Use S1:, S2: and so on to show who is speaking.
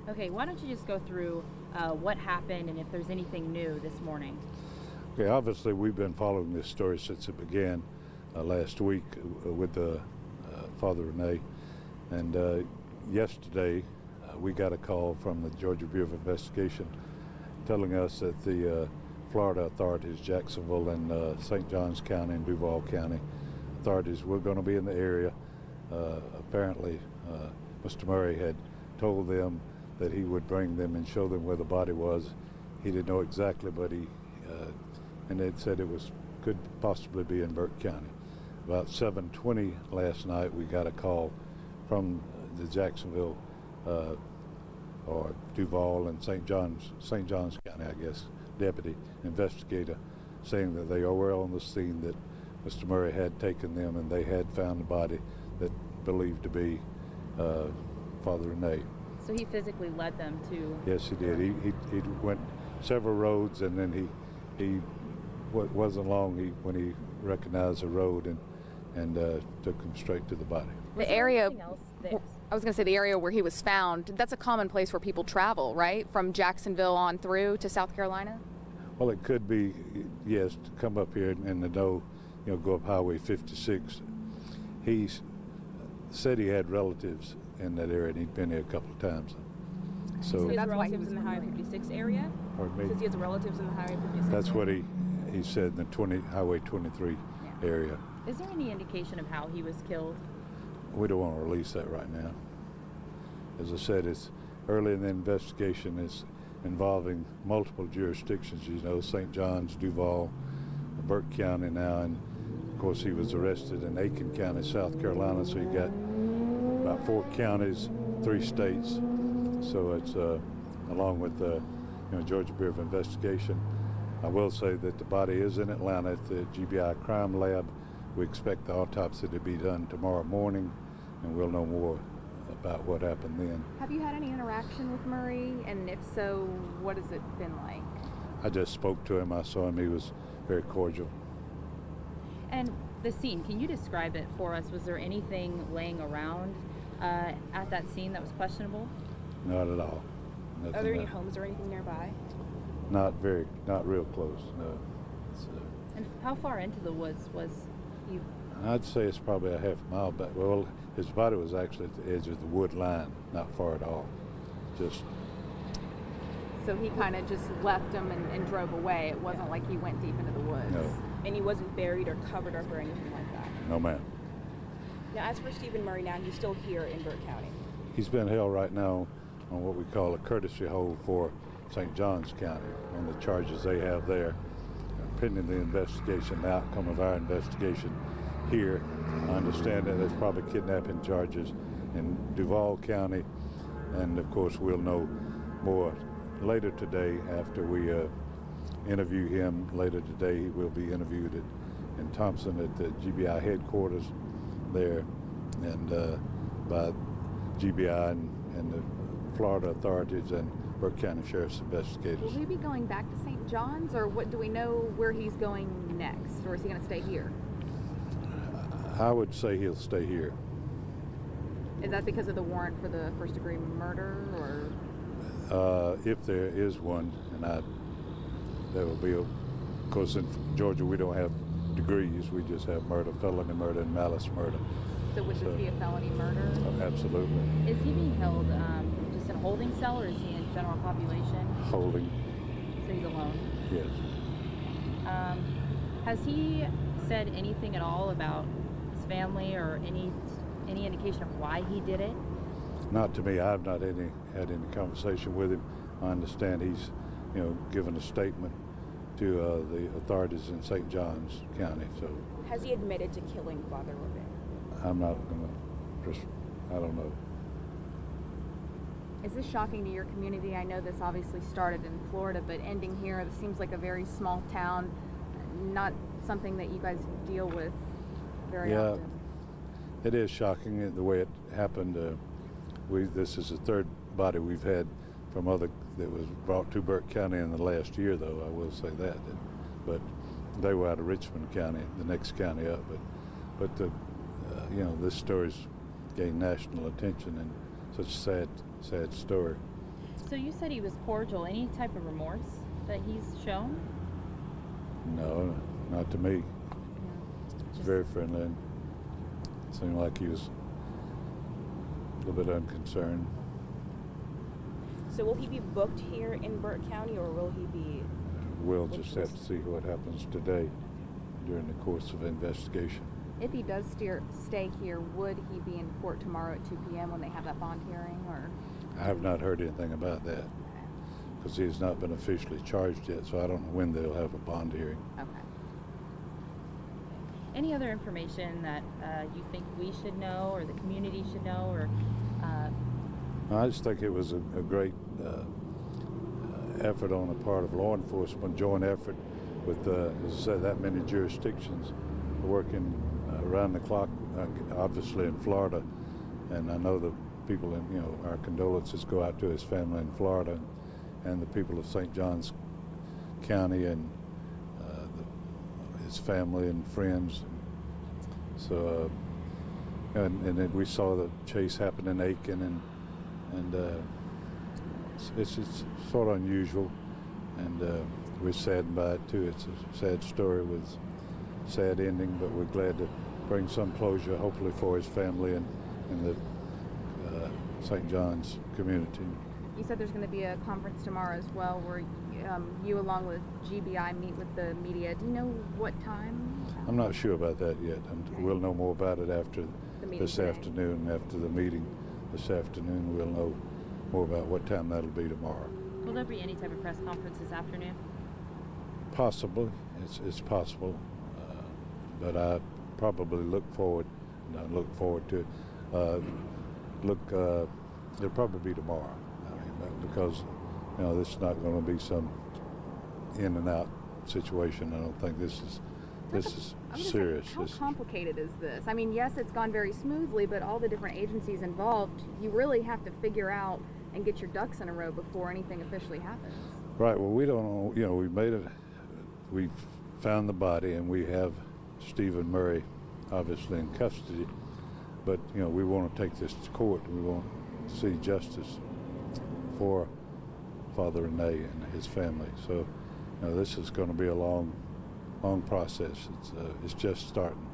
S1: Okay, why don't you just go through what happened and if there's anything new this morning?
S2: Okay, obviously we've been following this story since it began last week with Father Rene, and yesterday we got a call from the Georgia Bureau of Investigation telling us that the Florida authorities, Jacksonville and St. Johns County and Duval County authorities were going to be in the area. Apparently Mr. Murray had told them that he would bring them and show them where the body was. He didn't know exactly, but and they'd said could possibly be in Burke County. About 7:20 last night, we got a call from the Jacksonville or Duval and St. Johns County, I guess, deputy investigator, saying that they were on the scene, that Mr. Murray had taken them and they had found a body that believed to be Father Rene.
S1: So he physically led them to...
S2: Yes, he did. He went several roads, and then he wasn't long when he recognized the road and took them straight to the body.
S3: The area, I was going to say the area where he was found, that's a common place where people travel, right? From Jacksonville on through to South Carolina?
S2: Well, it could be, yes, to come up here and to know, go up Highway 56. He said he had relatives in that area, and he'd been here a couple of times.
S4: So that's why he was in the Highway 56 area?
S2: Pardon me?
S4: Says he has relatives in the Highway 56
S2: That's
S4: area?
S2: what he said, in the Highway 23 area.
S1: Is there any indication of how he was killed?
S2: We don't want to release that right now. As I said, it's early in the investigation. It's involving multiple jurisdictions, St. Johns, Duval, Burke County now, and of course he was arrested in Aiken County, South Carolina, so you got about 4 counties, 3 states. So it's along with the Georgia Bureau of Investigation. I will say that the body is in Atlanta at the GBI Crime Lab. We expect the autopsy to be done tomorrow morning, and we'll know more about what happened then.
S3: Have you had any interaction with Murray? And if so, what has it been like?
S2: I just spoke to him. I saw him. He was very cordial.
S1: And the scene, can you describe it for us? Was there anything laying around at that scene that was questionable?
S2: Not at all. Nothing.
S4: Are there any homes or anything nearby?
S2: Not real close, no.
S1: And how far into the woods was he?
S2: I'd say it's probably a half mile back. Well, his body was actually at the edge of the wood line, not far at all.
S3: So he kind of just left him and drove away. It wasn't like he went deep into the woods.
S2: No.
S4: And he wasn't buried or covered up or anything like that?
S2: No, ma'am.
S4: Now, as for Stephen Murray now, he's still here in Burke County?
S2: He's been held right now on what we call a courtesy hold for St. Johns County on the charges they have there, pending the investigation, the outcome of our investigation here. I understand that there's probably kidnapping charges in Duval County, and of course we'll know more later today after we interview him. Later today he will be interviewed in Thompson at the GBI headquarters there, and by GBI and the Florida authorities and Burke County Sheriff's investigators.
S3: Will he be going back to St. John's, or what do we know where he's going next, or is he going to stay here?
S2: I would say he'll stay here.
S3: Is that because of the warrant for the first-degree murder, or?
S2: If there is one, and there will be, of course in Georgia we don't have degrees, we just have murder, felony murder, and malice murder.
S3: So would this be a felony murder?
S2: Absolutely.
S1: Is he being held just in a holding cell, or is he in general population?
S2: Holding.
S1: So he's alone?
S2: Yes.
S1: Has he said anything at all about his family, or any indication of why he did it?
S2: Not to me. I have not had any conversation with him. I understand he's, given a statement to the authorities in St. Johns County. So.
S4: Has he admitted to killing Father Rene?
S2: I'm not going to. I don't know.
S3: Is this shocking to your community? I know this obviously started in Florida, but ending here, it seems like a very small town, not something that you guys deal with very often.
S2: Yeah, it is shocking the way it happened. This is the third body we've had from that was brought to Burke County in the last year, though, I will say that. But they were out of Richmond County, the next county up. But this story's gained national attention, and such a sad story.
S1: So you said he was cordial. Any type of remorse that he's shown?
S2: No, not to me. He's
S1: Just-
S2: very friendly and seemed like he was a little bit unconcerned.
S4: So will he be booked here in Burke County, or will he be?
S2: We'll just have to see what happens today during the course of investigation.
S3: If he does stay here, would he be in court tomorrow at 2 p.m. when they have that bond hearing, or?
S2: I have not heard anything about that because he has not been officially charged yet, so I don't know when they'll have a bond hearing.
S3: Okay.
S1: Any other information that you think we should know or the community should know, or
S2: I just think it was a great effort on the part of law enforcement, joint effort with, as I said, that many jurisdictions working around the clock, obviously in Florida. And I know the people in, our condolences go out to his family in Florida and the people of St. Johns County and his family and friends. So, and then we saw the chase happen in Aiken, and it's sort of unusual, and we're saddened by it too. It's a sad story with a sad ending, but we're glad to bring some closure, hopefully, for his family and the St. John's community.
S3: You said there's going to be a conference tomorrow as well, where you, along with GBI, meet with the media. Do you know what time?
S2: I'm not sure about that yet. We'll know more about it after this
S3: today.
S2: afternoon. After the meeting this afternoon, we'll know more about what time that'll be tomorrow.
S1: will there be any type of press conference this afternoon?
S2: Possibly, it's possible, but I probably look forward to it. It'll probably be tomorrow. I mean, because this is not going to be some in and out situation. I don't think this is serious.
S3: How complicated is this? I mean, yes, it's gone very smoothly, but all the different agencies involved, you really have to figure out and get your ducks in a row before anything officially happens.
S2: Right. Well, we don't know. We made it. We found the body, and we have Stephen Murray, obviously in custody. But we want to take this to court. We want to see justice for Father Rene and his family. So, this is going to be a long process. It's just starting.